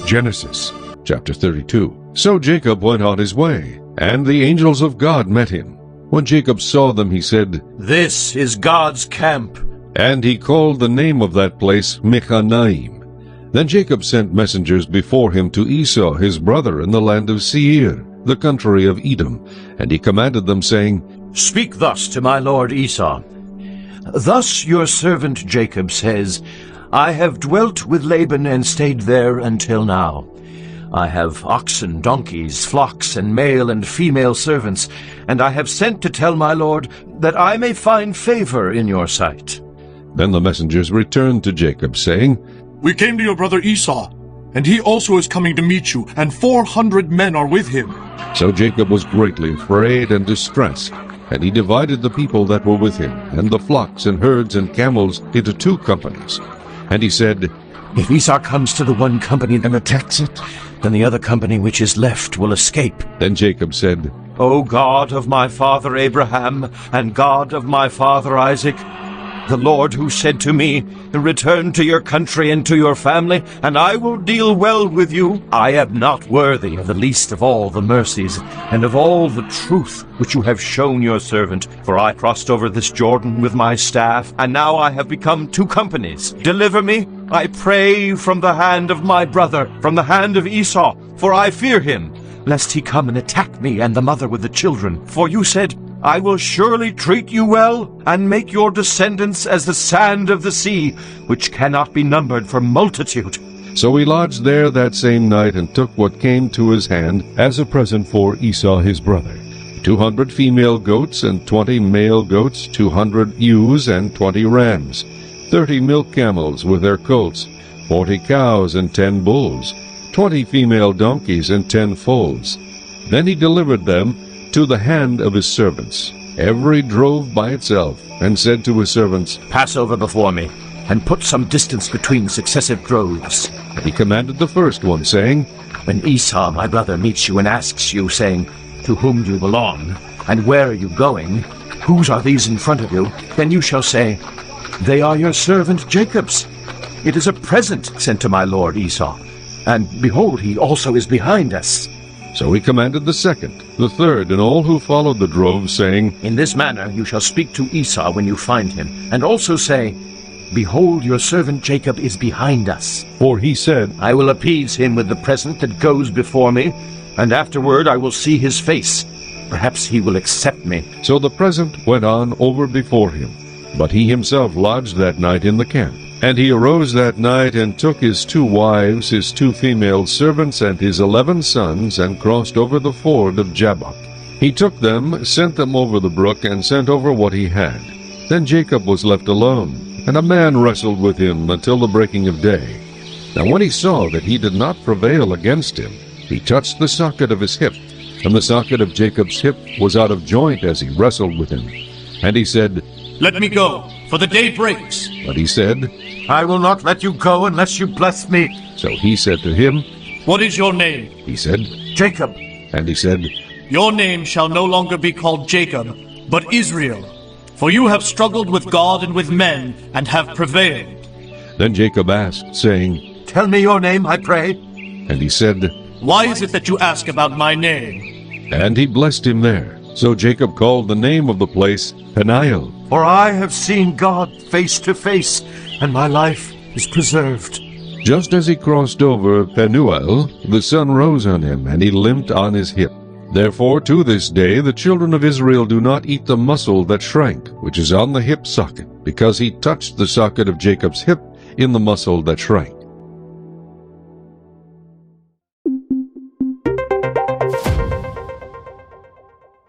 Genesis chapter 32. So Jacob went on his way, and the angels of God met him. When Jacob saw them, he said, "This is God's camp." And he called the name of that place Mahanaim. Then Jacob sent messengers before him to Esau his brother in the land of Seir, the country of Edom, and he commanded them, saying, "Speak thus to my lord Esau. Thus your servant Jacob says, I have dwelt with Laban and stayed there until now. I have oxen, donkeys, flocks, and male and female servants, and I have sent to tell my lord that I may find favor in your sight." Then the messengers returned to Jacob, saying, "We came to your brother Esau, and he also is coming to meet you, and 400 men are with him." So Jacob was greatly afraid and distressed, and he divided the people that were with him, and the flocks and herds and camels, into 2 companies. And he said, "If Esau comes to the one company and attacks it, then the other company which is left will escape." Then Jacob said, O God of my father Abraham, and God of my father Isaac, the Lord who said to me, "Return to your country and to your family, and I will deal well with you," I am not worthy of the least of all the mercies and of all the truth which you have shown your servant. For I crossed over this Jordan with my staff, and now I have become 2 companies. Deliver me, I pray, from the hand of my brother, from the hand of Esau, for I fear him, lest he come and attack me and the mother with the children. For you said, I will surely treat you well, and make your descendants as the sand of the sea, which cannot be numbered for multitude. So he lodged there that same night, and took what came to his hand as a present for Esau his brother, 200 female goats and 20 male goats, 200 ewes and 20 rams, 30 milk camels with their colts, 40 cows and 10 bulls, 20 female donkeys and 10 foals. Then he delivered them to the hand of his servants, every drove by itself, and said to his servants, Pass over before me, and put some distance between successive droves. And he commanded the first one, saying, When Esau my brother meets you and asks you, saying, To whom do you belong, and where are you going? Whose are these in front of you? Then you shall say, They are your servant Jacob's. It is a present sent to my lord Esau, and behold, he also is behind us. So he commanded the second, the third, and all who followed the drove, saying, In this manner you shall speak to Esau when you find him, and also say, Behold, your servant Jacob is behind us. For he said, I will appease him with the present that goes before me, and afterward I will see his face. Perhaps he will accept me. So the present went on over before him, but he himself lodged that night in the camp. And he arose that night, and took his 2 wives, his 2 female servants, and his 11 sons, and crossed over the ford of Jabbok. He took them, sent them over the brook, and sent over what he had. Then Jacob was left alone, and a man wrestled with him until the breaking of day. Now when he saw that he did not prevail against him, he touched the socket of his hip, and the socket of Jacob's hip was out of joint as he wrestled with him. And he said, Let me go, for the day breaks. But he said, I will not let you go unless you bless me. So he said to him, What is your name? He said, Jacob. And he said, Your name shall no longer be called Jacob, but Israel. For you have struggled with God and with men, and have prevailed. Then Jacob asked, saying, Tell me your name, I pray. And he said, Why is it that you ask about my name? And he blessed him there. So Jacob called the name of the place Peniel. For I have seen God face to face, and my life is preserved. Just as he crossed over Penuel, the sun rose on him, and he limped on his hip. Therefore to this day the children of Israel do not eat the muscle that shrank, which is on the hip socket, because he touched the socket of Jacob's hip in the muscle that shrank.